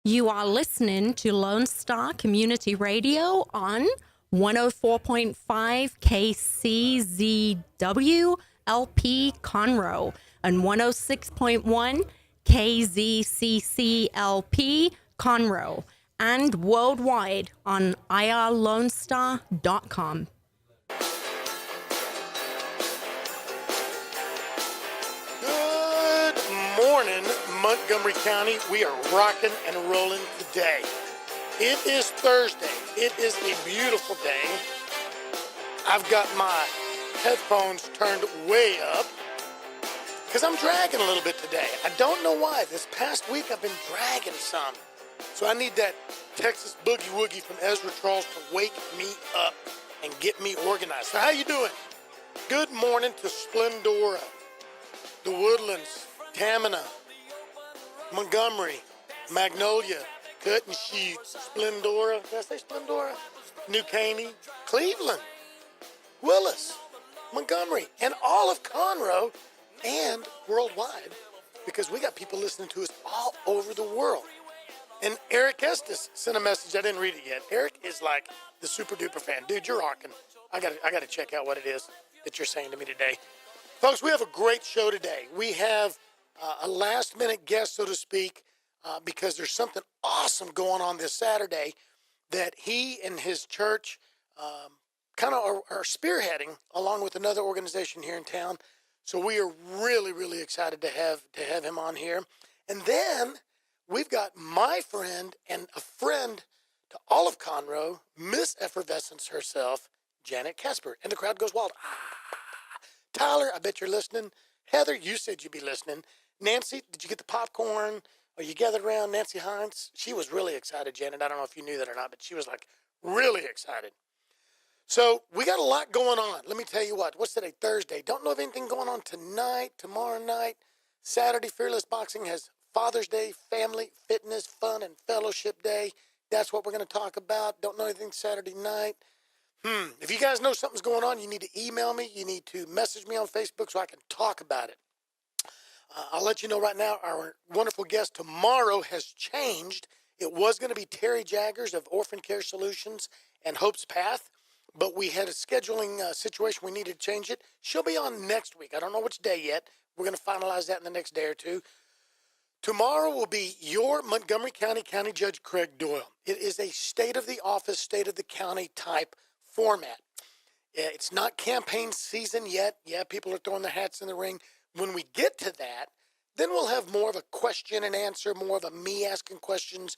You are listening to Lone Star Community Radio on 104.5 KCZW LP Conroe and 106.1 KZCC LP Conroe and worldwide on irlonestar.com. Good morning, Montgomery County. We are rocking and rolling today. It is Thursday. It is a beautiful day. I've got my headphones turned way up because I'm dragging a little bit today. I don't know why. This past week I've been dragging some. So I need that Texas boogie woogie from Ezra Charles to wake me up and get me organized. So how you doing? Good morning to Splendora, the Woodlands, Mena, Montgomery, Magnolia, Cut and Shoot, Splendora, did I say Splendora? New Caney, Cleveland, Willis, Montgomery, and all of Conroe and worldwide, because we got people listening to us all over the world. And Eric Estes sent a message. I didn't read it yet. Eric is like the super duper fan. Dude, you're rocking. I got to check out what it is that you're saying to me today. Folks, we have a great show today. We have a last-minute guest, so to speak, because there's something awesome going on this Saturday that he and his church kind of are spearheading along with another organization here in town. So we are really, really excited to have him on here. And then we've got my friend and a friend to all of Conroe, Miss Effervescence herself, Janet Kasper. And the crowd goes wild. Tyler, I bet you're listening. Heather, you said you'd be listening. Nancy, did you get the popcorn? Are you gathered around Nancy Hines? She was really excited, Janet. I don't know if you knew that or not, but she was like really excited. So we got a lot going on. Let me tell you what. What's today? Thursday. Don't know of anything going on tonight, tomorrow night. Saturday, Fearless Boxing has Father's Day, Family, Fitness, Fun, and Fellowship Day. That's what we're going to talk about. Don't know anything Saturday night. If you guys know something's going on, you need to email me. You need to message me on Facebook so I can talk about it. I'll let you know right now, our wonderful guest tomorrow has changed. It was going to be Terry Jaggers of Orphan Care Solutions and Hope's Path, but we had a scheduling situation. We needed to change it. She'll be on next week. I don't know which day yet. We're going to finalize that in the next day or two. Tomorrow will be your Montgomery County County Judge Craig Doyle. It is a state of the office, state of the county type format. It's not campaign season yet. Yeah, people are throwing their hats in the ring. When we get to that, then we'll have more of a question and answer, more of a me asking questions,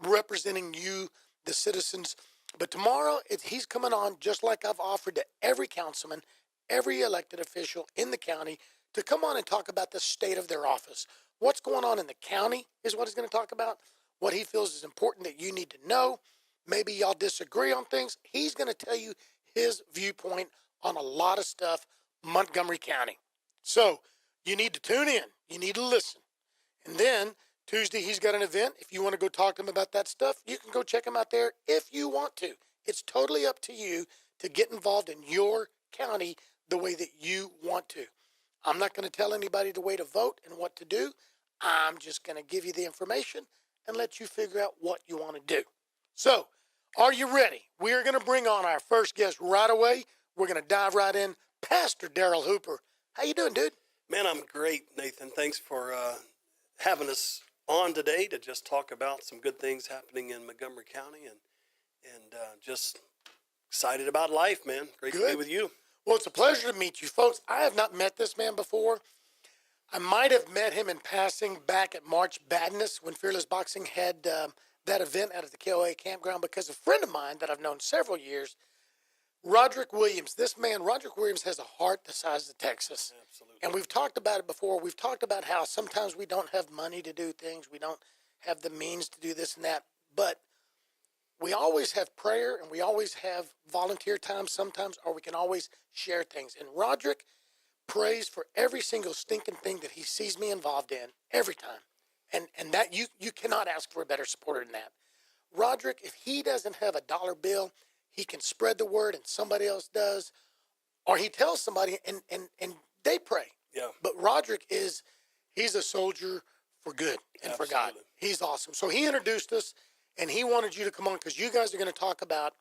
representing you, the citizens. But tomorrow, he's coming on just like I've offered to every councilman, every elected official in the county to come on and talk about the state of their office. What's going on in the county is what he's going to talk about. What he feels is important that you need to know. Maybe y'all disagree on things. He's going to tell you his viewpoint on a lot of stuff, Montgomery County. So you need to tune in. You need to listen. And then Tuesday, he's got an event. If you want to go talk to him about that stuff, you can go check him out there if you want to. It's totally up to you to get involved in your county the way that you want to. I'm not going to tell anybody the way to vote and what to do. I'm just going to give you the information and let you figure out what you want to do. So, are you ready? We are going to bring on our first guest right away. We're going to dive right in. Pastor Daryl Hooper. How you doing, dude? Man, I'm great, Nathan. Thanks for having us on today to just talk about some good things happening in Montgomery County and just excited about life, man. Great to be with you. Well, it's a pleasure to meet you, folks. I have not met this man before. I might have met him in passing back at March Madness when Fearless Boxing had that event out at the KOA campground, because a friend of mine that I've known several years, Roderick Williams, Roderick Williams has a heart the size of Texas. Absolutely. And we've talked about it before. We've talked about how sometimes we don't have money to do things. We don't have the means to do this and that. But we always have prayer and we always have volunteer time sometimes, or we can always share things. And Roderick prays for every single stinking thing that he sees me involved in every time. And that you cannot ask for a better supporter than that. Roderick, if he doesn't have a dollar bill, he can spread the word and somebody else does, or he tells somebody and they pray. Yeah. But Roderick he's a soldier for good and Absolutely. for God. He's awesome. So he introduced us, and he wanted you to come on because you guys are going to talk about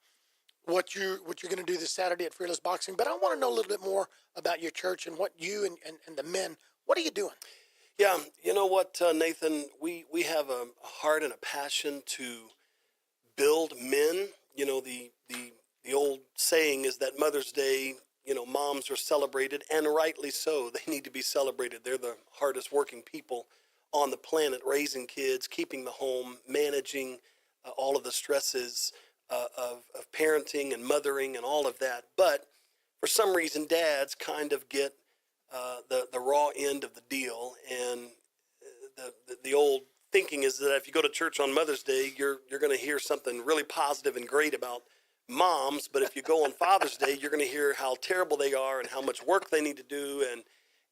what you're going to do this Saturday at Fearless Boxing. But I want to know a little bit more about your church and what you and the men, what are you doing? Yeah, you know what, Nathan, we have a heart and a passion to build men. You know, the old saying is that Mother's Day, you know, moms are celebrated, and rightly so. They need to be celebrated. They're the hardest working people on the planet, raising kids, keeping the home, managing all of the stresses of parenting and mothering and all of that. But for some reason, dads kind of get the raw end of the deal, and the old thinking is that if you go to church on Mother's Day, you're going to hear something really positive and great about moms, but if you go on Father's Day, you're going to hear how terrible they are and how much work they need to do,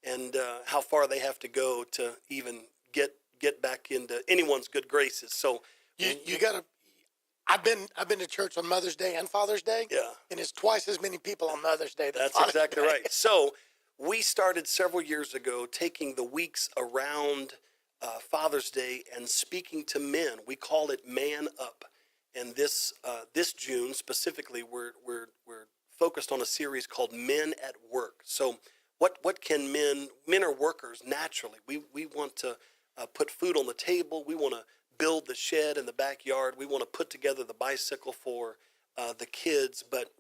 and how far they have to go to even get back into anyone's good graces. So you got to. I've been to church on Mother's Day and Father's Day. Yeah, and it's twice as many people on Mother's Day. That's exactly right. So we started several years ago taking the weeks around Father's Day and speaking to men. We call it Man Up. And this June specifically, we're focused on a series called Men at Work. So what can men are workers naturally. We want to put food on the table. We want to build the shed in the backyard. We want to put together the bicycle for the kids. But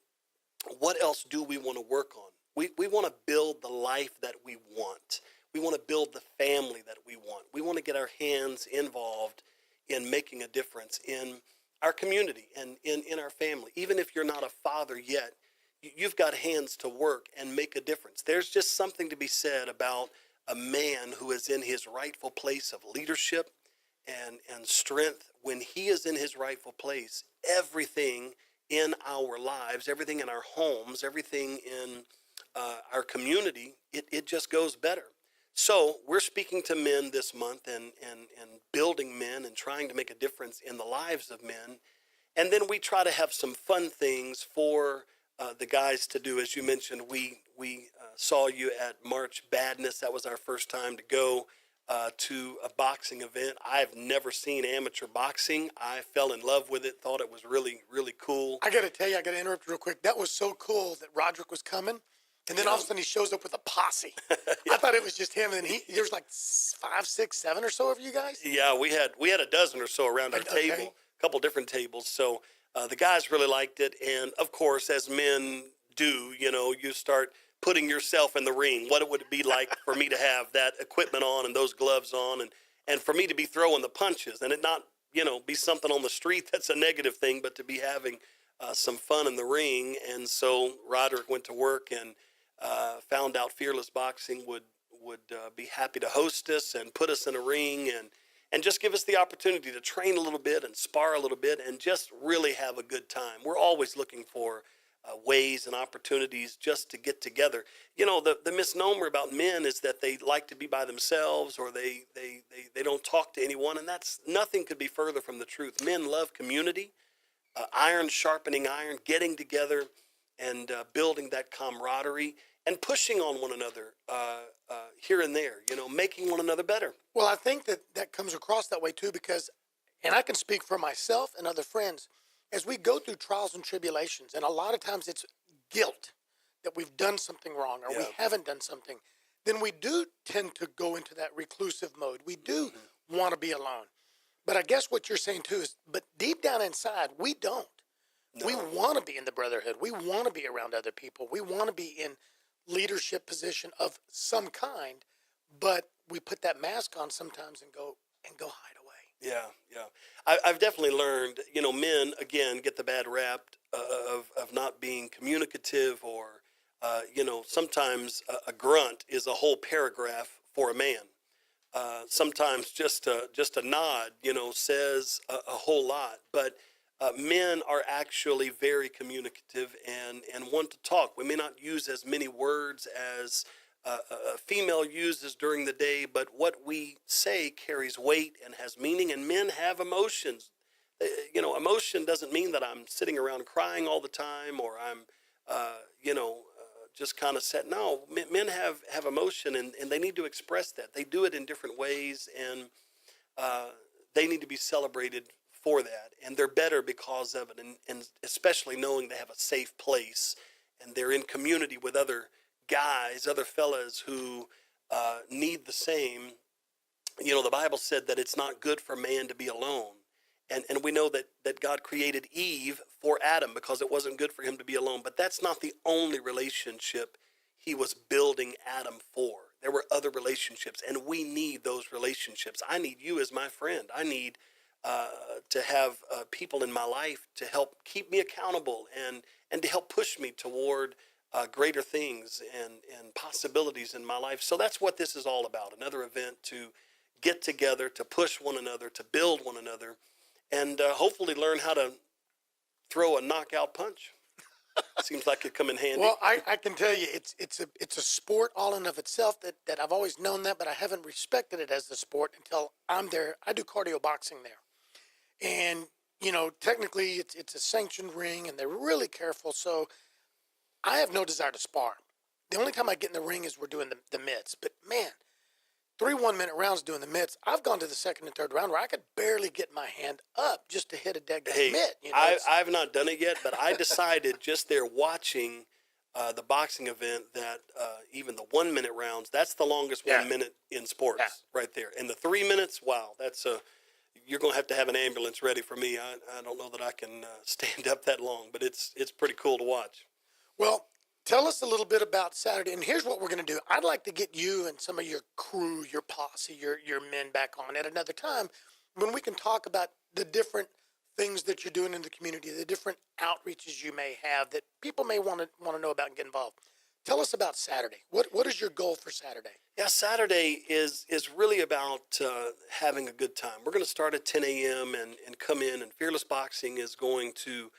what else do we want to work on? We want to build the life that we want. We want to build the family that we want. We want to get our hands involved in making a difference in our community and in our family. Even if you're not a father yet, you've got hands to work and make a difference. There's just something to be said about a man who is in his rightful place of leadership and strength. When he is in his rightful place, everything in our lives, everything in our homes, everything in our community, it just goes better. So we're speaking to men this month and building men and trying to make a difference in the lives of men. And then we try to have some fun things for the guys to do. As you mentioned, we saw you at March Badness. That was our first time to go to a boxing event. I've never seen amateur boxing. I fell in love with it, thought it was really, really cool. I got to tell you, I got to interrupt real quick. That was so cool that Roderick was coming. And then all of a sudden he shows up with a posse. Yeah. I thought it was just him. And there's like 5, 6, 7 or so of you guys. Yeah, we had a dozen or so around our table, a couple different tables. So the guys really liked it. And of course, as men do, you start putting yourself in the ring. What would it be like for me to have that equipment on and those gloves on and for me to be throwing the punches and it not, be something on the street that's a negative thing, but to be having some fun in the ring. And so Roderick went to work and found out Fearless Boxing would be happy to host us and put us in a ring and just give us the opportunity to train a little bit and spar a little bit and just really have a good time. We're always looking for ways and opportunities just to get together. The misnomer about men is that they like to be by themselves or they don't talk to anyone, and that's nothing could be further from the truth. Men love community, iron sharpening iron, getting together and building that camaraderie and pushing on one another here and there, making one another better. Well, I think that comes across that way too because, and I can speak for myself and other friends, as we go through trials and tribulations, and a lot of times it's guilt that we've done something wrong or we haven't done something, then we do tend to go into that reclusive mode. We do want to be alone. But I guess what you're saying too is, but deep down inside, we don't. No. We want to be in the brotherhood. We want to be around other people. We want to be in leadership position of some kind, but we put that mask on sometimes and go hide away. Yeah. I've definitely learned, men, again, get the bad rap of not being communicative or, sometimes a grunt is a whole paragraph for a man. Sometimes just a nod, says a whole lot. But men are actually very communicative and want to talk. We may not use as many words as a female uses during the day, but what we say carries weight and has meaning, and men have emotions. Emotion doesn't mean that I'm sitting around crying all the time or I'm, just kind of set. No, men have emotion and they need to express that. They do it in different ways, and they need to be celebrated for that. And they're better because of it. And especially knowing they have a safe place and they're in community with other guys, other fellas who need the same. You know, the Bible said that it's not good for man to be alone. And we know that God created Eve for Adam because it wasn't good for him to be alone. But that's not the only relationship he was building Adam for. There were other relationships, and we need those relationships. I need you as my friend. I need to have people in my life to help keep me accountable and to help push me toward greater things and possibilities in my life. So that's what this is all about, another event to get together, to push one another, to build one another, and hopefully learn how to throw a knockout punch. Seems like it come in handy. Well, I can tell you, it's a sport all in of itself that I've always known that, but I haven't respected it as the sport until I'm there. I do cardio boxing there, and you know, technically it's a sanctioned ring, and they're really careful. So I have no desire to spar. The only time I get in the ring is we're doing the mitts. But man, 3 1-minute rounds doing the mitts. I've gone to the second and third round where I could barely get my hand up just to hit a dead mitt. You know, I've not done it yet, but I decided just there watching the boxing event that even the 1-minute rounds, that's the longest 1 minute in sports right there. And the 3 minutes, wow, that's you're going to have an ambulance ready for me. I don't know that I can stand up that long, but it's pretty cool to watch. Well, tell us a little bit about Saturday, and here's what we're going to do. I'd like to get you and some of your crew, your posse, your men back on at another time when we can talk about the different things that you're doing in the community, the different outreaches you may have that people may want to know about and get involved. Tell us about Saturday. What is your goal for Saturday? Yeah, Saturday is really about having a good time. We're going to start at 10 a.m. and come in, and Fearless Boxing is going to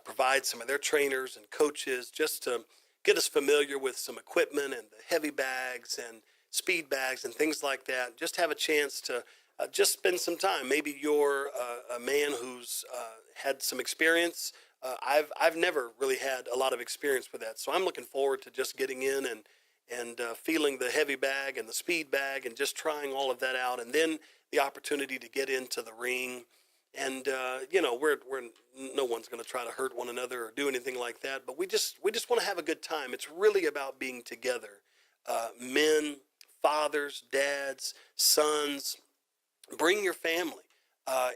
provide some of their trainers and coaches just to get us familiar with some equipment and the heavy bags and speed bags and things like that. Just have a chance to just spend some time. Maybe you're a man who's had some experience. I've never really had a lot of experience with that. So I'm looking forward to just getting in and feeling the heavy bag and the speed bag and just trying all of that out. And then the opportunity to get into the ring. And, you know, we're no one's going to try to hurt one another or do anything like that. But we just want to have a good time. It's really about being together. Men, fathers, dads, sons, bring your family.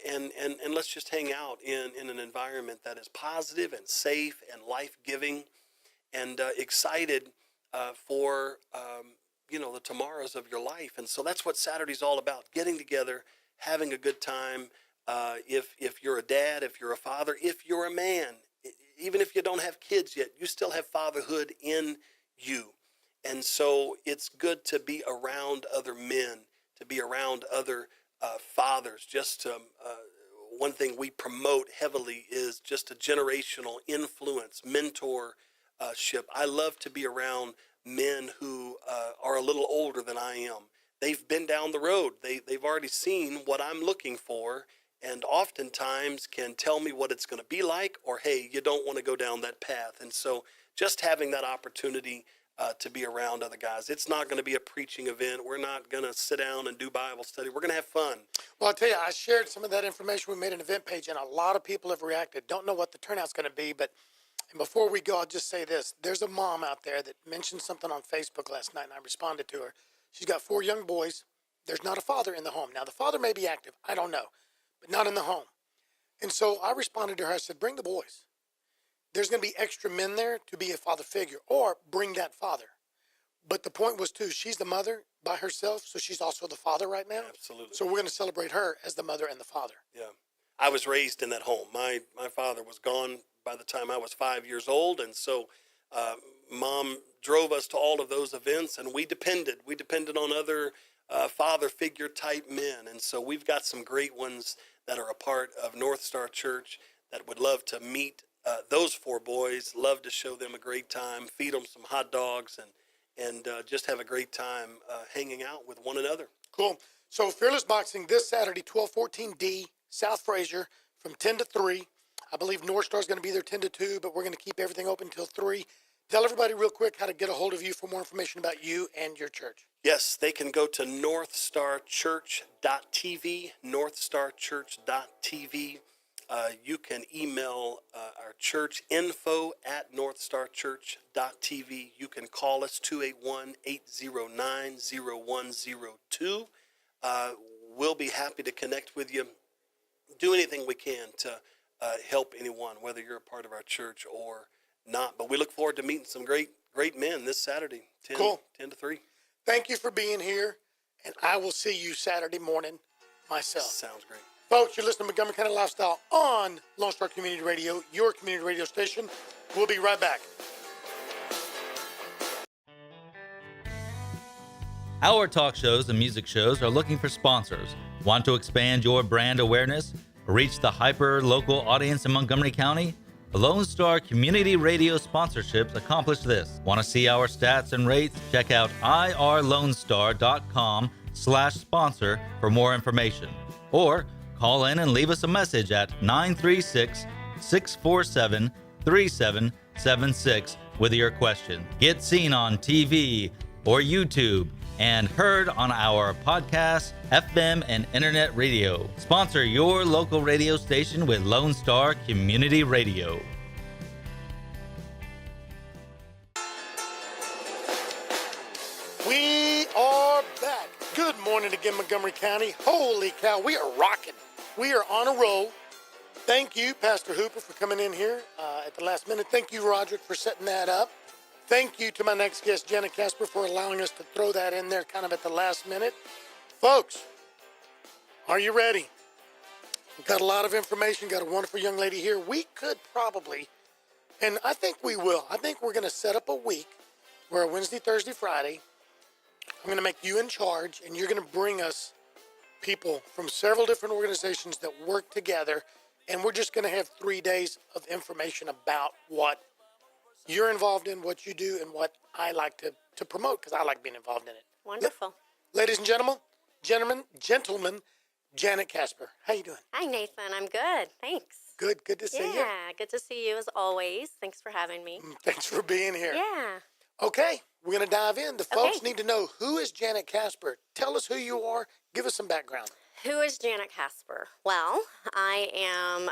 And let's just hang out in an environment that is positive and safe and life-giving and excited for, you know, the tomorrows of your life. And so that's what Saturday's all about, getting together, having a good time. If you're a dad, if you're a father, if you're a man, even if you don't have kids yet, you still have fatherhood in you. And so it's good to be around other men, to be around other fathers. Just one thing we promote heavily is just a generational influence, mentorship. I love to be around men who are a little older than I am. They've been down the road. They've already seen what I'm looking for, and oftentimes can tell me what it's going to be like, or, hey, you don't want to go down that path. And so just having that opportunity to be around other guys. It's not going to be a preaching event. We're not going to sit down and do Bible study. We're going to have fun. Well, I'll tell you, I shared some of that information. We made an event page, and a lot of people have reacted. Don't know what the turnout's going to be, but before we go, I'll just say this. There's a mom out there that mentioned something on Facebook last night, and I responded to her. She's got 4 young boys. There's not a father in the home. Now, the father may be active. I don't know, but not in the home. And so I responded to her. I said, bring the boys. There's going to be extra men there to be a father figure, or bring that father. But the point was, too, she's the mother by herself, so she's also the father right now. Absolutely. So we're going to celebrate her as the mother and the father. Yeah. I was raised in that home. My father was gone by the time I was 5 years old, and so Mom drove us to all of those events, and we depended on other father figure type men. And so we've got some great ones that are a part of North Star Church that would love to meet those 4 boys, love to show them a great time, feed them some hot dogs, and just have a great time hanging out with one another. Cool. So Fearless Boxing this Saturday, 1214D, South Fraser, from 10 to 3. I believe North Star is going to be there 10 to 2, but we're going to keep everything open until 3. Tell everybody real quick how to get a hold of you for more information about you and your church. Yes, they can go to northstarchurch.tv, northstarchurch.tv. You can email our church info@northstarchurch.tv. You can call us 281-809-0102. We'll be happy to connect with you. Do anything we can to help anyone, whether you're a part of our church or not. But we look forward to meeting some great men this Saturday, 10 to 3. Thank you for being here, and I will see you Saturday morning myself. Sounds great. Folks, you're listening to Montgomery County Lifestyle on Lone Star Community Radio, your community radio station. We'll be right back. Our talk shows and music shows are looking for sponsors. Want to expand your brand awareness? Reach the hyper-local audience in Montgomery County? Lone Star Community Radio sponsorships accomplish this. Want to see our stats and rates? Check out irlonestar.com/sponsor for more information. Or call in and leave us a message at 936-647-3776 with your question. Get seen on TV or YouTube and heard on our podcast, FM, and internet radio. Sponsor your local radio station with Lone Star Community Radio. We are back. Good morning again, Montgomery County. Holy cow, we are rocking. We are on a roll. Thank you, Pastor Hooper, for coming in here at the last minute. Thank you, Roderick, for setting that up. Thank you to my next guest, Janet Kasper, for allowing us to throw that in there kind of at the last minute. Folks, are you ready? We've got a lot of information, got a wonderful young lady here. We could probably, and I think we will, I think we're going to set up a week where Wednesday, Thursday, Friday, I'm going to make you in charge, and you're going to bring us people from several different organizations that work together, and we're just going to have 3 days of information about what you're involved in, what you do, and what I like to promote, because I like being involved in it. Wonderful. Ladies and gentlemen, Janet Kasper. How you doing? Hi, Nathan. I'm good. Thanks. Good to see you. Yeah, good to see you as always. Thanks for having me. Thanks for being here. Yeah. Okay, we're going to dive in. The folks need to know, who is Janet Kasper? Tell us who you are. Give us some background. Who is Janet Kasper? Well, I am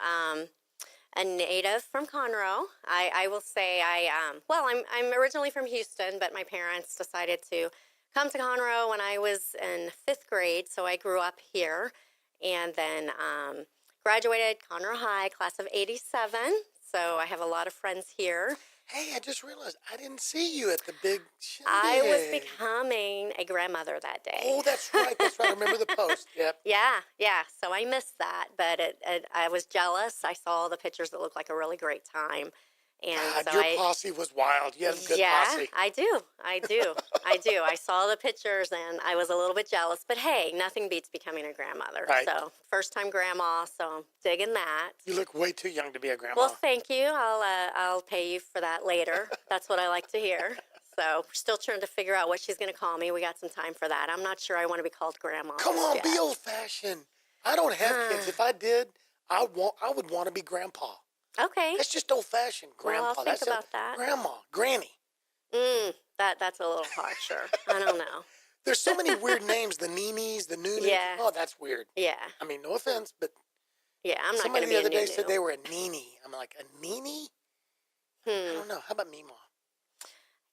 a native from Conroe. I will say I'm originally from Houston, but my parents decided to come to Conroe when I was in 5th grade, so I grew up here, and then graduated Conroe High, class of 87, so I have a lot of friends here. Hey, I just realized I didn't see you at the big shindig. I was becoming a grandmother that day. Oh, that's right. I remember the post. Yep. Yeah. So I missed that, but I was jealous. I saw the pictures that looked like a really great time. And God, so your posse was wild. You had a good posse. Yeah, I do. I saw the pictures and I was a little bit jealous, but hey, nothing beats becoming a grandmother. Right. So first time grandma, so I'm digging that. You look way too young to be a grandma. Well, thank you. I'll pay you for that later. That's what I like to hear. So we're still trying to figure out what she's going to call me. We got some time for that. I'm not sure I want to be called grandma. Come on, yet. be old fashioned. I don't have kids. If I did, I would want to be grandpa. Okay. That's just old fashioned. Grandpa. Well, I'll think about that. Grandma, granny. That's a little harsher. I don't know. There's so many weird names. The Neenies, the Noonies. Yeah. Oh, that's weird. Yeah. I mean, no offense, but yeah, I'm not going somebody to be the other day Nunu. said they were a Neenie. I'm like, a Neenie? I don't know. How about Mima?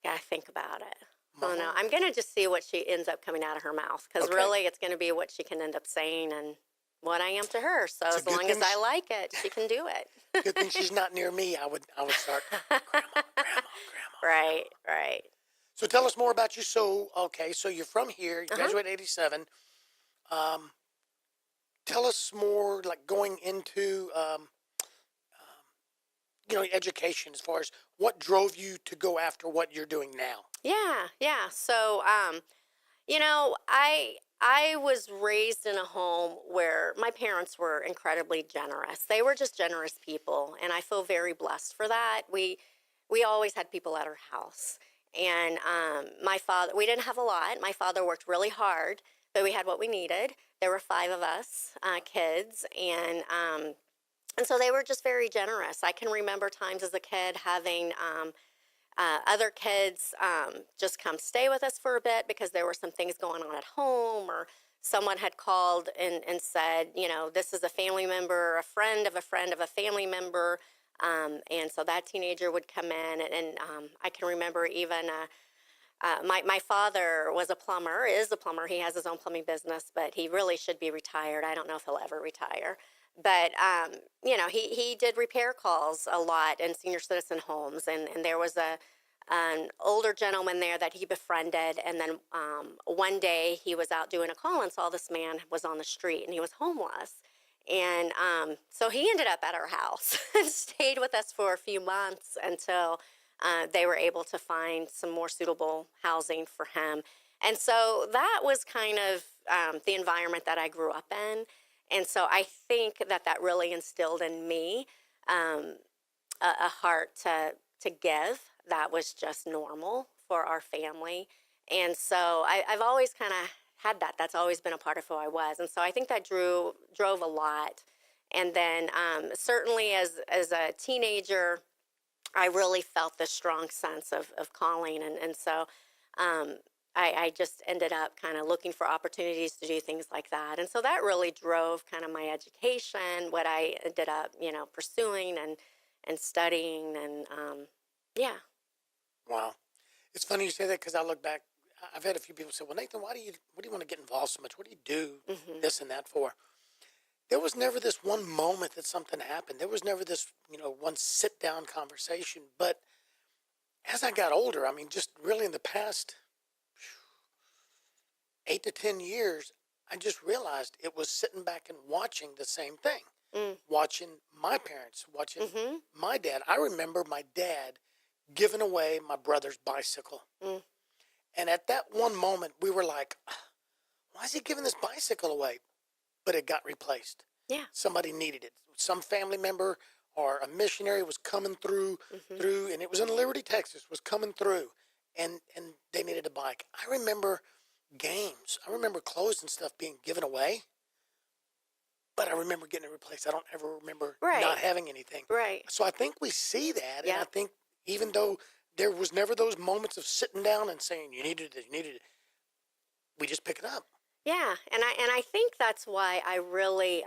Gotta think about it. I Mama? don't know. I'm going to just see what she ends up coming out of her mouth, because Okay. really it's going to be what she can end up saying and what I am to her. So It's a as good long as thing I like it, she can do it. Good thing she's not near me. I would start, grandma. Right. So tell us more about you. So you're from here. You graduated 87. Tell us more, like going into, education, as far as what drove you to go after what you're doing now. Yeah. So, I was raised in a home where my parents were incredibly generous. They were just generous people, and I feel very blessed for that. We always had people at our house, and my father, we didn't have a lot. My father worked really hard, but we had what we needed. There were 5 of us kids, and so they were just very generous. I can remember times as a kid having Other kids just come stay with us for a bit because there were some things going on at home, or someone had called and said, this is a family member, a friend of a friend of a family member. And so that teenager would come in, and I can remember even my father was a plumber, is a plumber. He has his own plumbing business, but he really should be retired. I don't know if he'll ever retire. But, he did repair calls a lot in senior citizen homes. And there was an older gentleman there that he befriended. And then one day he was out doing a call and saw this man was on the street and he was homeless. And so he ended up at our house and stayed with us for a few months until they were able to find some more suitable housing for him. And so that was kind of the environment that I grew up in. And so I think that really instilled in me a heart to give that was just normal for our family. And so I've always kind of had that. That's always been a part of who I was. And so I think that drove a lot. And then certainly as a teenager, I really felt this strong sense of calling. And so I just ended up kind of looking for opportunities to do things like that. And so that really drove kind of my education, what I ended up, pursuing and studying. And yeah. Wow. It's funny you say that because I look back. I've had a few people say, well, Nathan, what do you want to get involved so much? What do you do this and that for? There was never this one moment that something happened. There was never this, one sit-down conversation. But as I got older, I mean, just really in the past 8 to 10 years, I just realized it was sitting back and watching the same thing. Watching my parents, watching my dad. I remember my dad giving away my brother's bicycle. And at that one moment, we were like, why is he giving this bicycle away? But it got replaced. Yeah. Somebody needed it. Some family member or a missionary was coming through, and it was in Liberty, Texas, was coming through, and they needed a bike. I remember games. I remember clothes and stuff being given away, but I remember getting it replaced. I don't ever remember not having anything. Right. So I think we see that, Yeah. and I think even though there was never those moments of sitting down and saying, you needed it, we just pick it up. Yeah, and I think that's why I really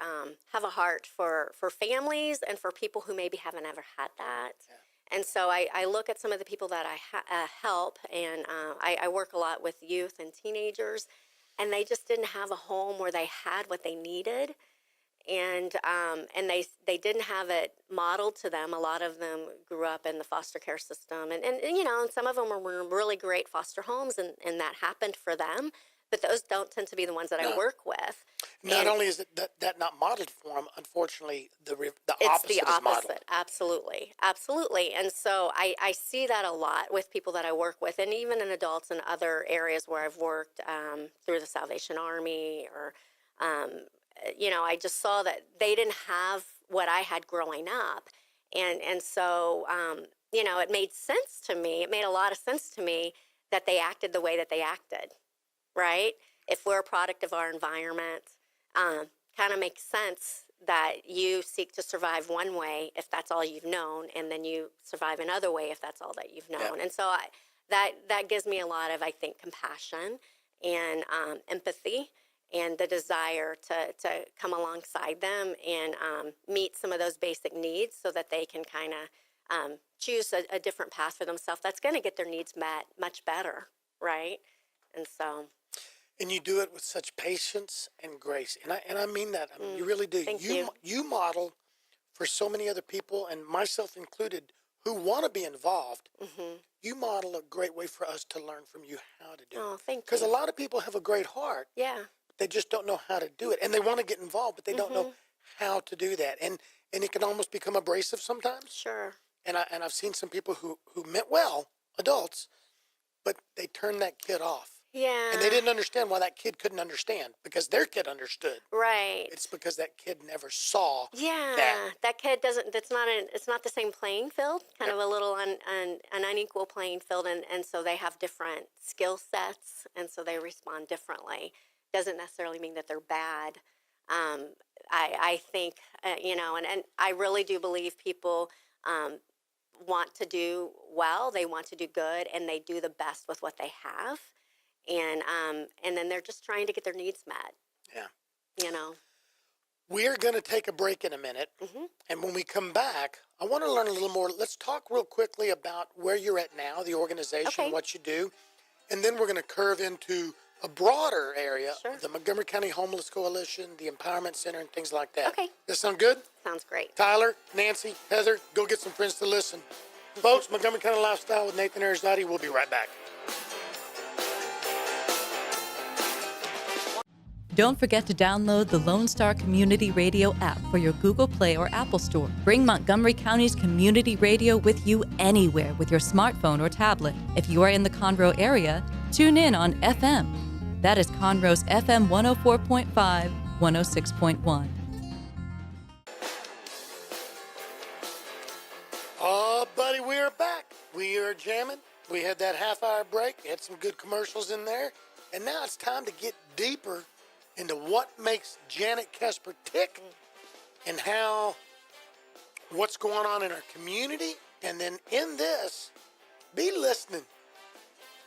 have a heart for families and for people who maybe haven't ever had that. Yeah. And so I look at some of the people that I help, and I work a lot with youth and teenagers, and they just didn't have a home where they had what they needed, and they didn't have it modeled to them. A lot of them grew up in the foster care system, and some of them were really great foster homes, and that happened for them. But those don't tend to be the ones that I work with. Not only is it that not modeled for them, unfortunately, the It's opposite the is modeled. opposite. Absolutely. And so I see that a lot with people that I work with, and even in adults in other areas where I've worked through the Salvation Army, or, I just saw that they didn't have what I had growing up. And so, it made sense to me. It made a lot of sense to me that they acted the way that they acted. Right? If we're a product of our environment, kind of makes sense that you seek to survive one way if that's all you've known, and then you survive another way if that's all that you've known. Yeah. And so that gives me a lot of, I think, compassion and empathy, and the desire to come alongside them and meet some of those basic needs so that they can kind of choose a different path for themselves that's going to get their needs met much better, right? And so... And you do it with such patience and grace, and I mean that. I mean, you really do. Thank you. You model for so many other people, and myself included, who want to be involved. You model a great way for us to learn from you how to do it. Oh, thank you. Because a lot of people have a great heart. Yeah. They just don't know how to do it, and they want to get involved, but they don't know how to do that, and it can almost become abrasive sometimes. Sure. And I've seen some people who meant well, adults, but they turned that kid off. Yeah. And they didn't understand why that kid couldn't understand, because their kid understood. Right. It's because that kid never saw that kid doesn't, it's not the same playing field, kind of a little an unequal playing field. And so they have different skill sets, and so they respond differently. Doesn't necessarily mean that they're bad. I think, and I really do believe people want to do well, they want to do good, and they do the best with what they have. And then they're just trying to get their needs met. Yeah. You know. We are going to take a break in a minute. And when we come back, I want to learn a little more. Let's talk real quickly about where you're at now, the organization, Okay. what you do. And then we're going to curve into a broader area, Sure. the Montgomery County Homeless Coalition, the Empowerment Center, and things like that. Okay. Does that sound good? Sounds great. Tyler, Nancy, Heather, go get some friends to listen. Folks, Montgomery County Lifestyle with Nathan Arrazate. We'll be right back. Don't forget to download the Lone Star Community Radio app for your Google Play or Apple Store. Bring Montgomery County's community radio with you anywhere with your smartphone or tablet. If you are in the Conroe area, tune in on FM. That is Conroe's FM 104.5, 106.1. Oh, buddy, we are back. We are jamming. We had that half-hour break. We had some good commercials in there. And now it's time to get deeper into what makes Janet Kasper tick and what's going on in our community. And then in this, be listening.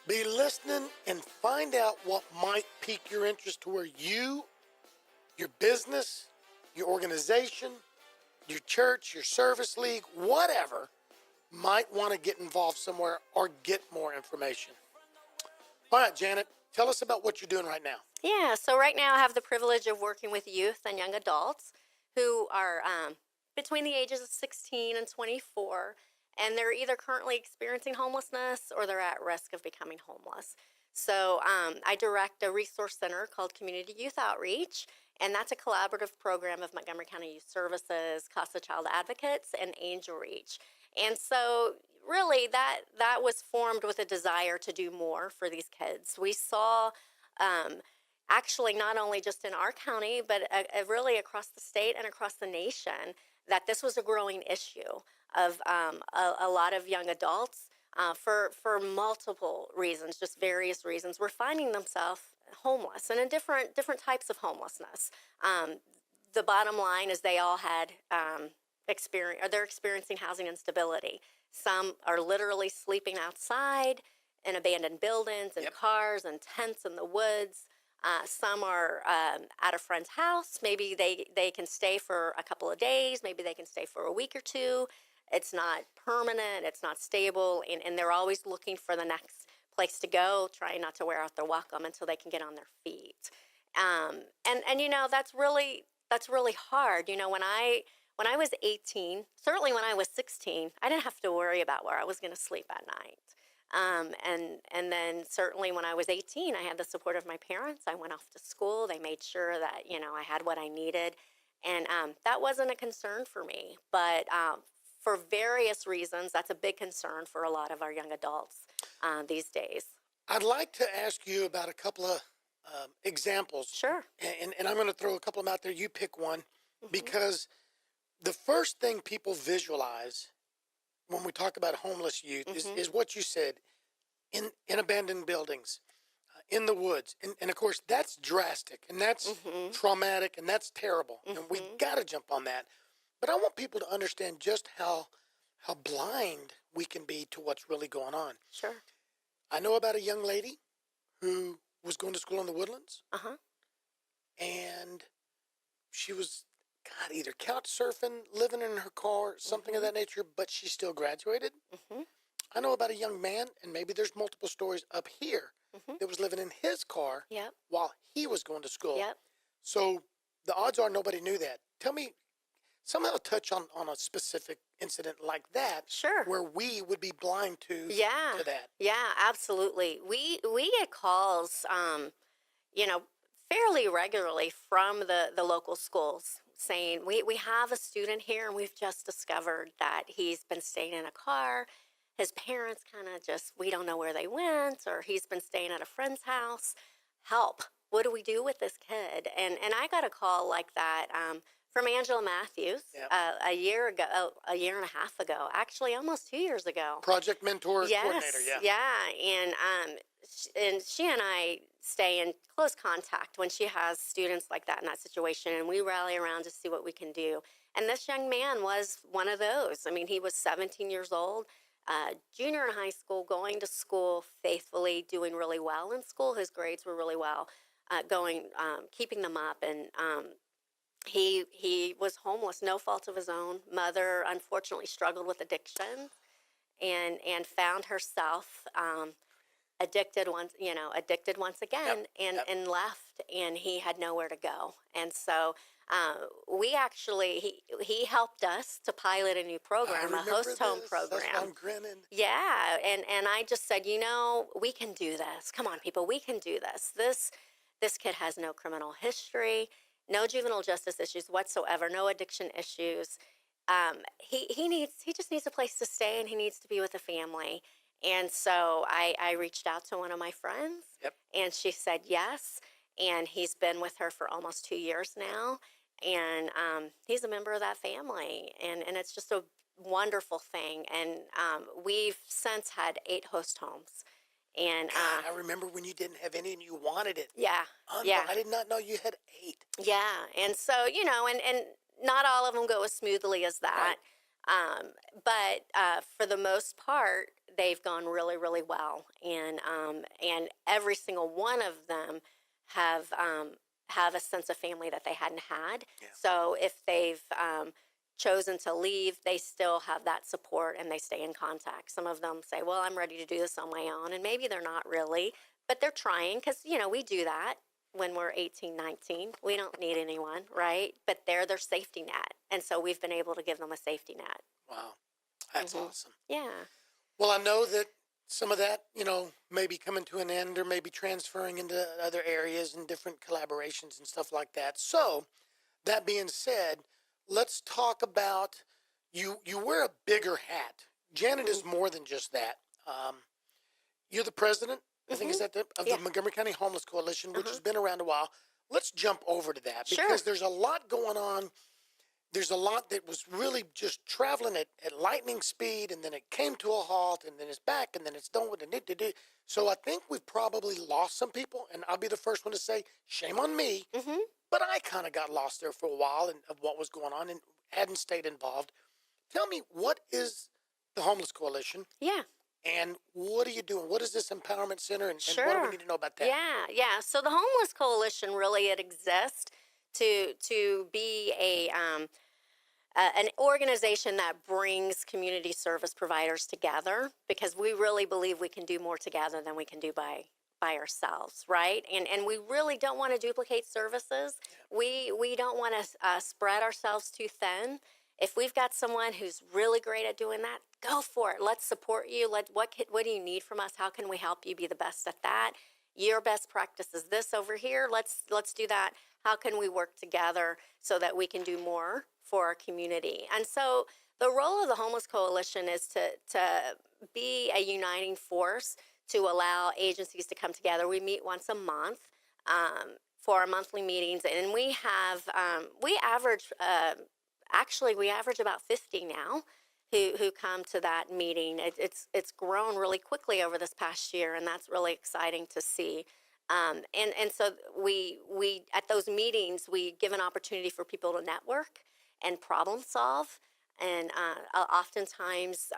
Be listening and find out what might pique your interest to where you, your business, your organization, your church, your service league, whatever, might want to get involved somewhere or get more information. All right, Janet, tell us about what you're doing right now. Yeah, so right now I have the privilege of working with youth and young adults who are between the ages of 16 and 24, and they're either currently experiencing homelessness or they're at risk of becoming homeless. So I direct a resource center called Community Youth Outreach, and that's a collaborative program of Montgomery County Youth Services, CASA Child Advocates, and Angel Reach. And so really that was formed with a desire to do more for these kids. We saw actually not only just in our county, but really across the state and across the nation, that this was a growing issue of a lot of young adults for multiple reasons, just various reasons, were finding themselves homeless and in different types of homelessness. The bottom line is they all had they're experiencing housing instability. Some are literally sleeping outside in abandoned buildings and cars and tents in the woods. Some are at a friend's house. Maybe they can stay for a couple of days. Maybe they can stay for a week or two. It's not permanent. It's not stable. And they're always looking for the next place to go, trying not to wear out their welcome until they can get on their feet. And you know, that's really hard. You know, when I was 18, certainly when I was 16, I didn't have to worry about where I was going to sleep at night. And then certainly when I was 18, I had the support of my parents. I went off to school. They made sure that, you know, I had what I needed. And that wasn't a concern for me. But for various reasons, that's a big concern for a lot of our young adults these days. I'd like to ask you about a couple of examples. Sure. And I'm going to throw a couple of them out there. You pick one, because the first thing people visualize when we talk about homeless youth is what you said, in abandoned buildings, in the woods. And of course, that's drastic, and that's traumatic, and that's terrible. And we've got to jump on that. But I want people to understand just how blind we can be to what's really going on. Sure. I know about a young lady who was going to school in the Woodlands. And she was, either couch surfing, living in her car, something of that nature, but she still graduated. I know about a young man, and maybe there's multiple stories up here, that was living in his car while he was going to school. So the odds are nobody knew that. Tell me, somehow touch on a specific incident like that. Sure. Where we would be blind to that. Yeah, absolutely. We get calls, you know, fairly regularly from the local schools saying, we have a student here and we've just discovered that he's been staying in a car. His parents kind of we don't know where they went, or he's been staying at a friend's house. Help. What do we do with this kid? And I got a call like that from Angela Matthews a year and a half ago, actually almost 2 years ago. Project mentor coordinator, and she and I stay in close contact when she has students like that in that situation, and we rally around to see what we can do. And this young man was one of those. I mean, he was 17 years old, junior in high school, going to school faithfully, doing really well in school. His grades were really well, keeping them up. And he was homeless, no fault of his own. Mother, unfortunately, struggled with addiction and found herself addicted once again, and left, and he had nowhere to go. And so he helped us to pilot a new program, a host home program. That's why I'm grinning. Yeah, and I just said, we can do this. Come on, people, we can do this. This kid has no criminal history, no juvenile justice issues whatsoever, no addiction issues. He just needs a place to stay, and he needs to be with a family. And so I reached out to one of my friends, and she said yes. And he's been with her for almost 2 years now, and he's a member of that family, and it's just a wonderful thing. And we've since had 8 host homes. And God, I remember when you didn't have any and you wanted it. Yeah. I did not know you had 8. Yeah, and so and not all of them go as smoothly as that, but for the most part, they've gone really, really well, and every single one of them have a sense of family that they hadn't had. Yeah. So if they've chosen to leave, they still have that support and they stay in contact. Some of them say, well, I'm ready to do this on my own, and maybe they're not really, but they're trying, because we do that when we're 18, 19. We don't need anyone, right? But they're their safety net, and so we've been able to give them a safety net. Wow, that's awesome. Yeah. Well, I know that some of that, may be coming to an end, or maybe transferring into other areas and different collaborations and stuff like that. So, that being said, let's talk about you wear a bigger hat. Janet is more than just that. You're the president, I think, is that of the Montgomery County Homeless Coalition, which has been around a while. Let's jump over to that, because there's a lot going on. There's a lot that was really just traveling at lightning speed, and then it came to a halt, and then it's back, and then it's done with it. So I think we've probably lost some people, and I'll be the first one to say, shame on me. Mm-hmm. But I kind of got lost there for a while of what was going on and hadn't stayed involved. Tell me, what is the Homeless Coalition? Yeah. And what are you doing? What is this empowerment center, and what do we need to know about that? Yeah. So the Homeless Coalition, really, it exists to be an organization that brings community service providers together, because we really believe we can do more together than we can do by ourselves, right? And we really don't want to duplicate services. We don't want to spread ourselves too thin. If we've got someone who's really great at doing that, go for it. Let's support you. What do you need from us? How can we help you be the best at that? Your best practice is this over here. Let's do that. How can we work together so that we can do more for our community? And so the role of the Homeless Coalition is to be a uniting force to allow agencies to come together. We meet once a month for our monthly meetings, and we average about 50 now who come to that meeting. It's grown really quickly over this past year, and that's really exciting to see. And so we at those meetings, we give an opportunity for people to network and problem solve. And oftentimes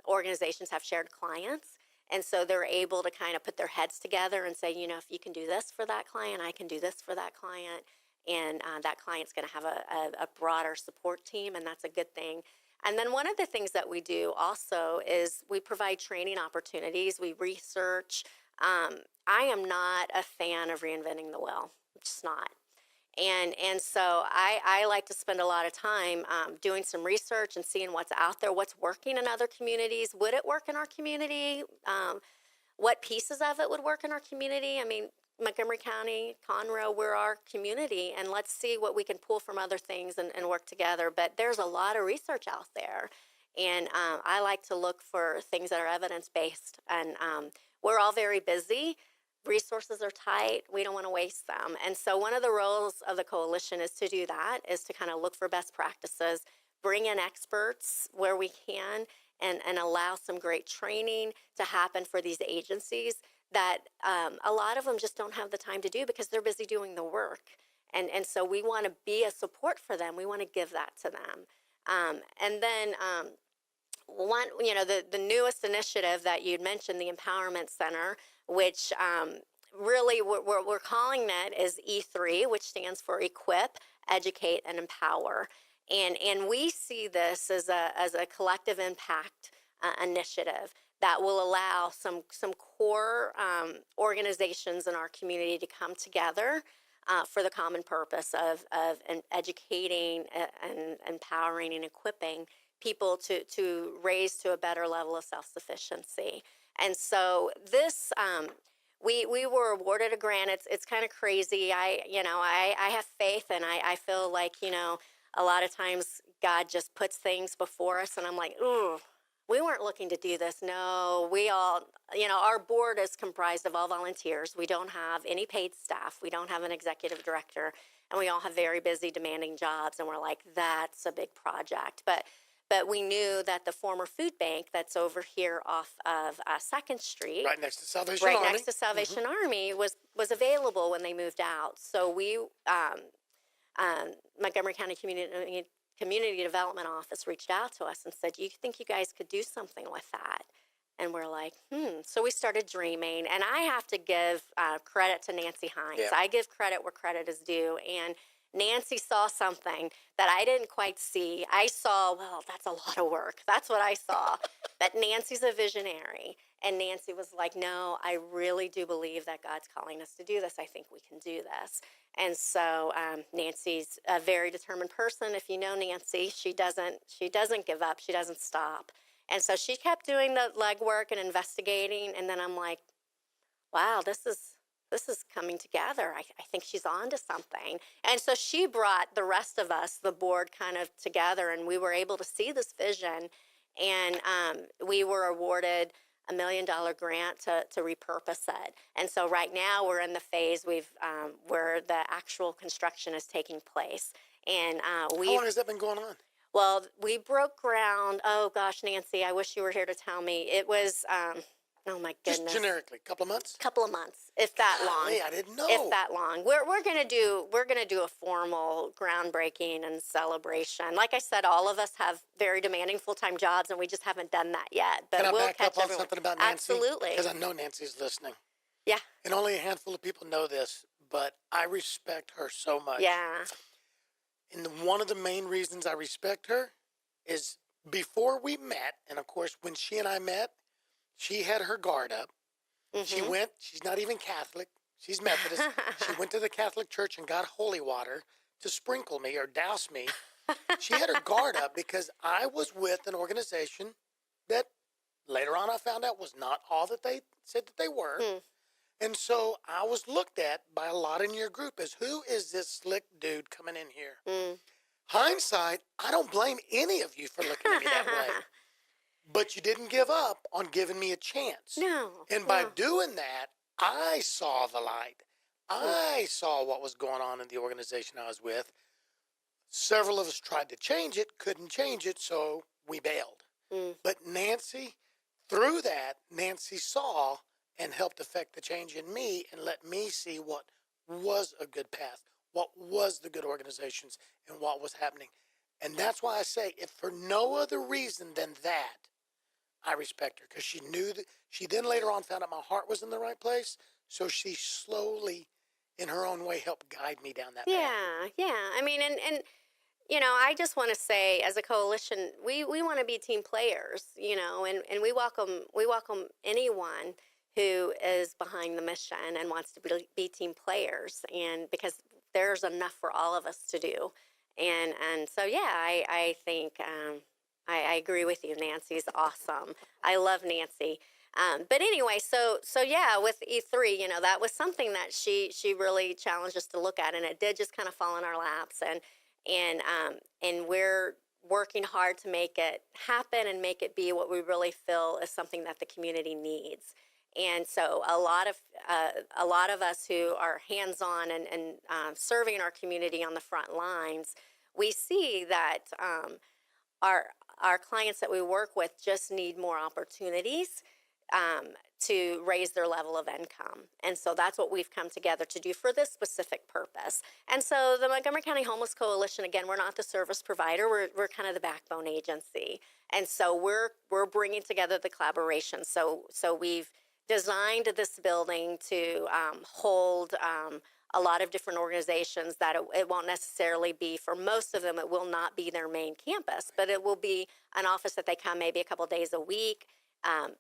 organizations have shared clients, and so they're able to kind of put their heads together and say, if you can do this for that client, I can do this for that client. And that client's going to have a broader support team, and that's a good thing. And then one of the things that we do also is we provide training opportunities. We research. I am not a fan of reinventing the wheel. I'm just not. And so I like to spend a lot of time doing some research and seeing what's out there, what's working in other communities. Would it work in our community? What pieces of it would work in our community? I mean, Montgomery County, Conroe, we're our community, and let's see what we can pull from other things and work together. But there's a lot of research out there, and I like to look for things that are evidence-based. And we're all very busy. Resources are tight. We don't want to waste them. And so one of the roles of the coalition is to do that, is to kind of look for best practices, bring in experts where we can, and allow some great training to happen for these agencies that a lot of them just don't have the time to do because they're busy doing the work. And so we want to be a support for them. We want to give that to them. And then one, the newest initiative that you'd mentioned, the Empowerment Center, which really what we're calling that is E3, which stands for Equip, Educate, and Empower. And we see this as a collective impact initiative that will allow some core organizations in our community to come together for the common purpose of educating and empowering and equipping people to raise to a better level of self-sufficiency. And so this, we were awarded a grant. It's kind of crazy. I have faith, and I feel like, a lot of times God just puts things before us, and I'm like, ooh, we weren't looking to do this. No, we all, our board is comprised of all volunteers. We don't have any paid staff. We don't have an executive director, and we all have very busy, demanding jobs. And we're like, that's a big project. But we knew that the former food bank that's over here off of 2nd Street, Right next to Salvation Army. Right next to Salvation Army, was available when they moved out. So we, Montgomery County Community Development Office reached out to us and said, "You think you guys could do something with that?" And we're like, So we started dreaming. And I have to give credit to Nancy Hines. Yeah. I give credit where credit is due. And Nancy saw something that I didn't quite see. I saw, well, that's a lot of work. That's what I saw. But Nancy's a visionary. And Nancy was like, no, I really do believe that God's calling us to do this. I think we can do this. And so Nancy's a very determined person. If you know Nancy, she doesn't give up. She doesn't stop. And so she kept doing the legwork and investigating. And then I'm like, wow, this is coming together. I think she's on to something. And so she brought the rest of us, the board, kind of together, and we were able to see this vision. And we were awarded a $1 million grant to repurpose it. And so right now we're in the phase where the actual construction is taking place. And How long has that been going on? Well, we broke ground. Oh gosh, Nancy, I wish you were here to tell me. It was, oh my goodness. Just generically, a couple of months? Couple of months, if that long. Golly, I didn't know. If that long. We're gonna do a formal groundbreaking and celebration. Like I said, all of us have very demanding full-time jobs, and we just haven't done that yet. But Can I we'll back catch up on everyone. something about Nancy? Absolutely. Because I know Nancy's listening. Yeah. And only a handful of people know this, but I respect her so much. Yeah. And one of the main reasons I respect her is before we met, and of course when she and I met, she had her guard up. Mm-hmm. She's not even Catholic, she's Methodist. She went to the Catholic church and got holy water to sprinkle me or douse me. She had her guard up because I was with an organization that later on I found out was not all that they said that they were. And so I was looked at by a lot in your group as, who is this slick dude coming in here? Hindsight, I don't blame any of you for looking at me that way. But you didn't give up on giving me a chance. No. And by doing that, I saw the light. I saw what was going on in the organization I was with. Several of us tried to change it, couldn't change it, so we bailed. But Nancy, through that, Nancy saw and helped affect the change in me and let me see what was a good path, what was the good organizations, and what was happening. And that's why I say, if for no other reason than that, I respect her, because she knew that. She then later on found out my heart was in the right place, so she slowly, in her own way, helped guide me down that path. Yeah. I mean, and I just want to say, as a coalition, we want to be team players, and we welcome anyone who is behind the mission and wants to be team players, and because there's enough for all of us to do. And so, yeah, I think I agree with you. Nancy's awesome. I love Nancy. But anyway, so yeah, with E3, that was something that she really challenged us to look at, and it did just kind of fall in our laps, and we're working hard to make it happen and make it be what we really feel is something that the community needs. And so a lot of us who are hands-on and serving our community on the front lines, we see that our clients that we work with just need more opportunities to raise their level of income. And so that's what we've come together to do for this specific purpose. And so the Montgomery County Homeless Coalition, again, we're not the service provider, we're kind of the backbone agency. And so we're bringing together the collaboration. So we've designed this building to hold a lot of different organizations that it won't necessarily be, for most of them, it will not be their main campus, but it will be an office that they come maybe a couple days a week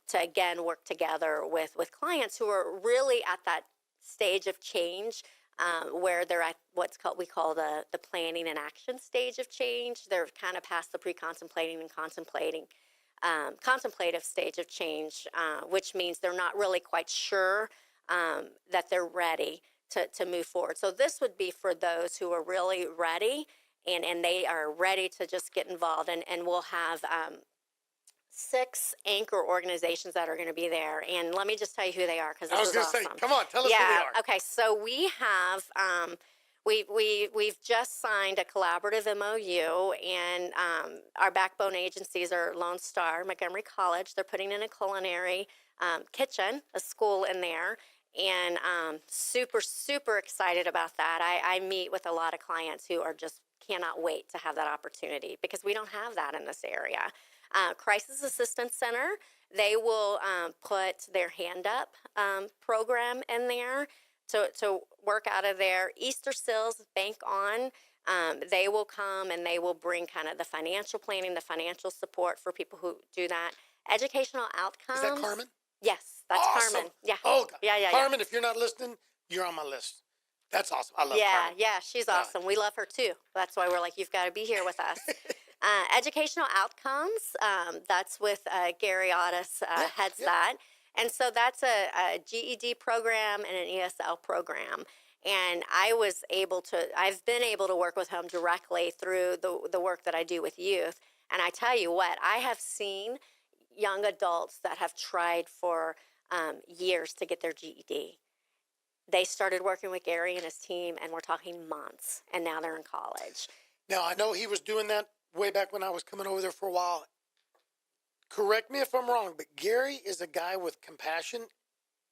to, again, work together with clients who are really at that stage of change where they're at we call the planning and action stage of change. They're kind of past the pre-contemplating and contemplative stage of change, which means they're not really quite sure that they're ready to move forward. So this would be for those who are really ready and they are ready to just get involved. And we'll have 6 anchor organizations that are going to be there. And let me just tell you who they are, because this is awesome. I was going to say, come on, tell us who they are. Okay, so we have, we've just signed a collaborative MOU, and our backbone agencies are Lone Star, Montgomery College. They're putting in a culinary kitchen, a school in there. And super, super excited about that. I meet with a lot of clients who are just cannot wait to have that opportunity, because we don't have that in this area. Crisis Assistance Center, they will put their Hand Up program in there to work out of there. Easter Seals, Bank On, they will come and they will bring kind of the financial planning, the financial support for people who do that. Educational Outcomes. Is that Carmen? Yes, that's awesome. Carmen. Yeah. Oh, God. Yeah. Carmen, if you're not listening, you're on my list. That's awesome. I love Carmen. Yeah, she's awesome. We love her too. That's why we're like, you've got to be here with us. Educational Outcomes, that's with Gary Otis, heads that. And so that's a GED program and an ESL program. And I've been able to work with him directly through the work that I do with youth. And I tell you what, I have seen young adults that have tried for years to get their GED. They started working with Gary and his team, and we're talking months, and now they're in college. Now, I know he was doing that way back when I was coming over there for a while. Correct me if I'm wrong, but Gary is a guy with compassion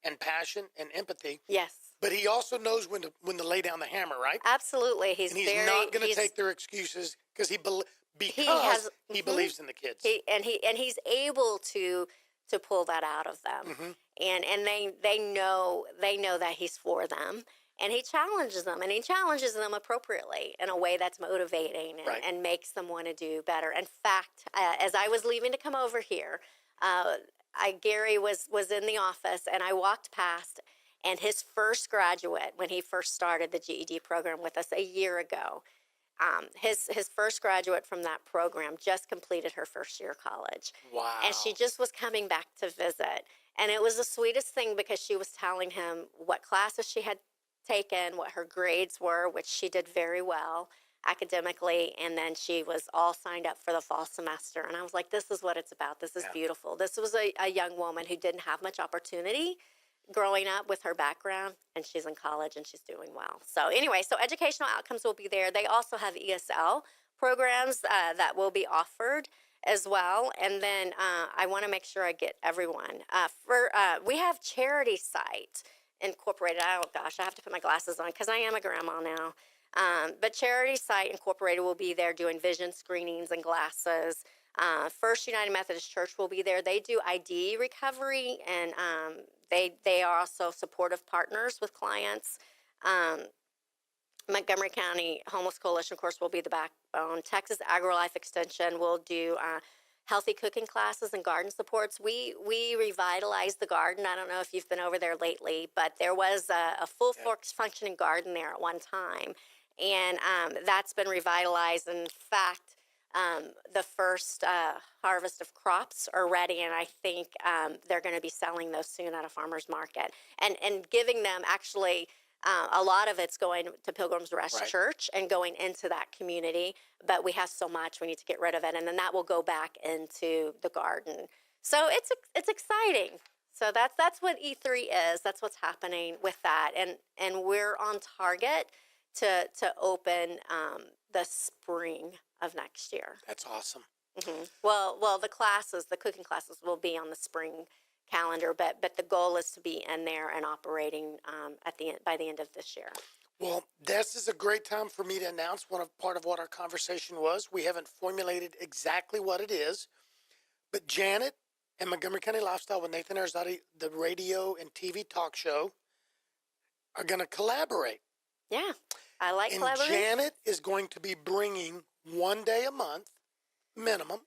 and passion and empathy. Yes. But he also knows when to lay down the hammer, right? Absolutely. He's not going to take their excuses because he believes in the kids. He's able to pull that out of them. Mm-hmm. And they know that he's for them. And he challenges them, and he challenges them appropriately in a way that's motivating and makes them want to do better. In fact, as I was leaving to come over here, Gary was in the office, and I walked past, and his first graduate, when he first started the GED program with us a year ago, his first graduate from that program just completed her first year of college. Wow. And she just was coming back to visit. And it was the sweetest thing, because she was telling him what classes she had taken, what her grades were, which she did very well academically, and then she was all signed up for the fall semester. And I was like, this is what it's about. This is beautiful. This was a young woman who didn't have much opportunity growing up with her background, and she's in college and she's doing well. So anyway, so Educational Outcomes will be there. They also have ESL programs that will be offered as well. And then I want to make sure I get everyone. We have Charity Site Incorporated. I have to put my glasses on because I am a grandma now. But Charity Site Incorporated will be there doing vision screenings and glasses. First United Methodist Church will be there. They do ID recovery, and they are also supportive partners with clients. Montgomery County Homeless Coalition, of course, will be the backbone. Texas AgriLife Extension will do healthy cooking classes and garden supports. We revitalized the garden. I don't know if you've been over there lately, but there was a full functioning garden there at one time. And that's been revitalized. In fact, the first harvest of crops are ready, and I think they're going to be selling those soon at a farmer's market. And giving them actually... a lot of it's going to Pilgrim's Rest Church and going into that community, but we have so much, we need to get rid of it, and then that will go back into the garden. So it's exciting. So that's what E3 is. That's what's happening with that, and we're on target to open the spring of next year. That's awesome. Mm-hmm. Well, the cooking classes will be on the spring calendar, but the goal is to be in there and operating by the end of this year. Well, this is a great time for me to announce part of what our conversation was. We haven't formulated exactly what it is, but Janet and Montgomery County Lifestyle with Nathan Arrazate, the radio and TV talk show, are going to collaborate. Yeah, I like And collaboration. Janet is going to be bringing one day a month, minimum.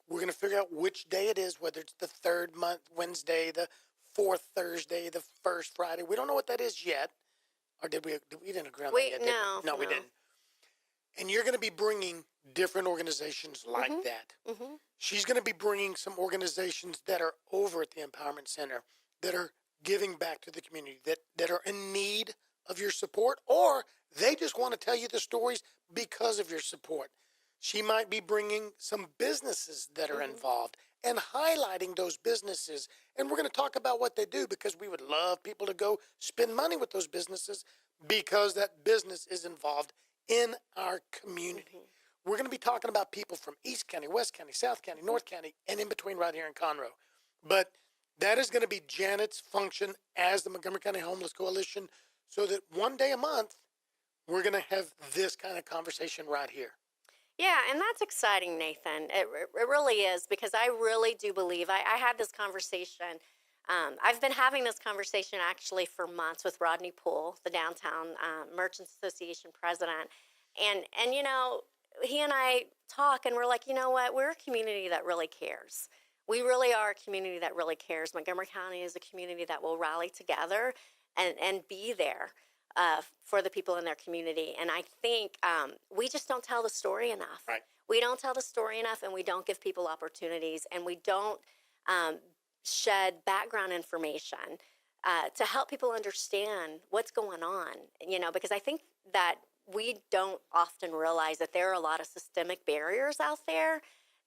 We're going to figure out which day it is, whether it's the third month Wednesday, the fourth Thursday, the first Friday. We don't know what that is yet. Or did we didn't agree on that yet? No, we didn't. And you're going to be bringing different organizations like that. Mm-hmm. She's going to be bringing some organizations that are over at the Empowerment Center, that are giving back to the community, that are in need of your support, or they just want to tell you the stories because of your support. She might be bringing some businesses that are involved and highlighting those businesses. And we're going to talk about what they do, because we would love people to go spend money with those businesses because that business is involved in our community. We're going to be talking about people from East County, West County, South County, North County, and in between right here in Conroe. But that is going to be Janet's function as the Montgomery County Homeless Coalition, so that one day a month, we're going to have this kind of conversation right here. Yeah, and that's exciting, Nathan. It really is, because I really do believe, I had this conversation. I've been having this conversation actually for months with Rodney Poole, the Downtown Merchants Association president. And you know, he and I talk, and we're like, you know what? We're a community that really cares. We really are a community that really cares. Montgomery County is a community that will rally together and be there for the people in their community. And I think we just don't tell the story enough. Right. We don't tell the story enough, and we don't give people opportunities, and we don't shed background information to help people understand what's going on, you know, because I think that we don't often realize that there are a lot of systemic barriers out there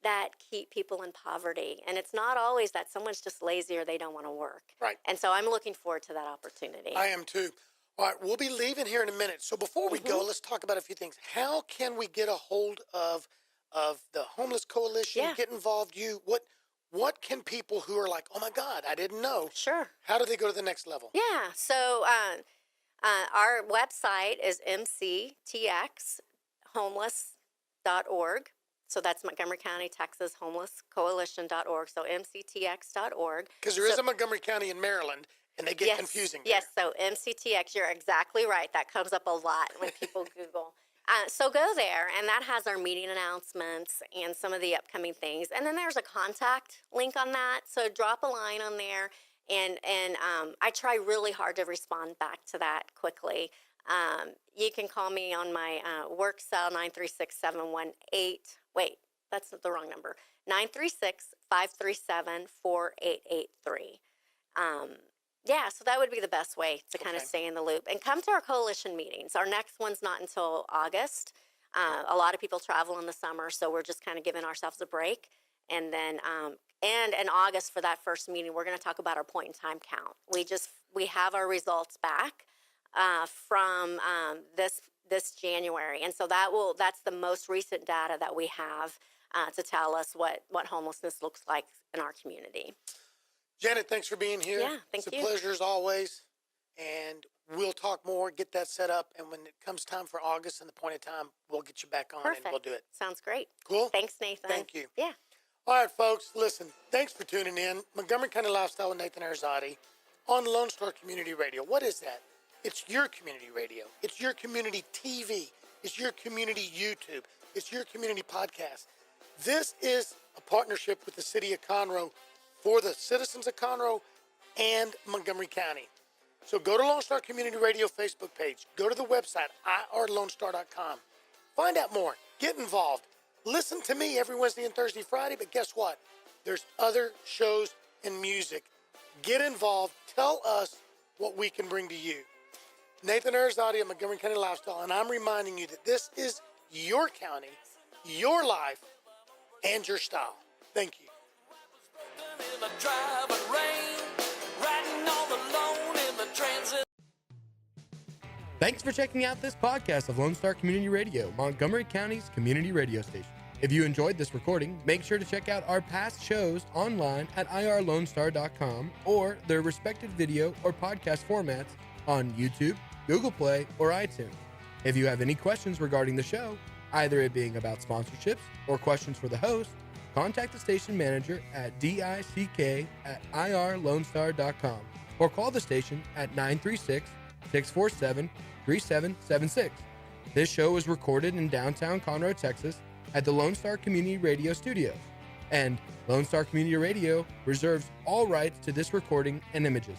that keep people in poverty. And it's not always that someone's just lazy or they don't want to work. Right. And so I'm looking forward to that opportunity. I am too. All right, we'll be leaving here in a minute. So before we go, let's talk about a few things. How can we get a hold of the Homeless Coalition, get involved? What can people who are like, oh my God, I didn't know. Sure. How do they go to the next level? Yeah. So our website is mctxhomeless.org. So that's Montgomery County, Texas Homeless Coalition.org. So mctx.org. Because there is a Montgomery County in Maryland, and they get confusing there. Yes, so MCTX, you're exactly right. That comes up a lot when people Google. So go there, and that has our meeting announcements and some of the upcoming things. And then there's a contact link on that. So drop a line on there, and I try really hard to respond back to that quickly. You can call me on my work cell, 936-718. Wait, that's the wrong number. 936-537-4883. Yeah, so that would be the best way to kind of stay in the loop. And come to our coalition meetings. Our next one's not until August. A lot of people travel in the summer, so we're just kind of giving ourselves a break. And then, and in August for that first meeting, we're going to talk about our point-in-time count. We have our results back from this January, and so that's the most recent data that we have to tell us what homelessness looks like in our community. Janet, thanks for being here. Yeah, thank you. It's a pleasure as always. And we'll talk more, get that set up. And when it comes time for August and the point of time, we'll get you back on and we'll do it. Sounds great. Cool? Thanks, Nathan. Thank you. Yeah. All right, folks, listen, thanks for tuning in. Montgomery County Lifestyle with Nathan Arrazate on Lone Star Community Radio. What is that? It's your community radio. It's your community TV. It's your community YouTube. It's your community podcast. This is a partnership with the city of Conroe for the citizens of Conroe and Montgomery County. So go to Lone Star Community Radio Facebook page. Go to the website, irlonestar.com. Find out more. Get involved. Listen to me every Wednesday and Thursday, Friday, but guess what? There's other shows and music. Get involved. Tell us what we can bring to you. Nathan Arrazate of Montgomery County Lifestyle, and I'm reminding you that this is your county, your life, and your style. Thank you. Thanks for checking out this podcast of Lone Star Community Radio, Montgomery County's community radio station. If you enjoyed this recording, make sure to check out our past shows online at irlonestar.com or their respective video or podcast formats on YouTube, Google Play, or iTunes. If you have any questions regarding the show, either it being about sponsorships or questions for the host, contact the station manager at dick@irlonestar.com or call the station at 936-647-3776. This show was recorded in downtown Conroe, Texas at the Lone Star Community Radio Studios, and Lone Star Community Radio reserves all rights to this recording and images.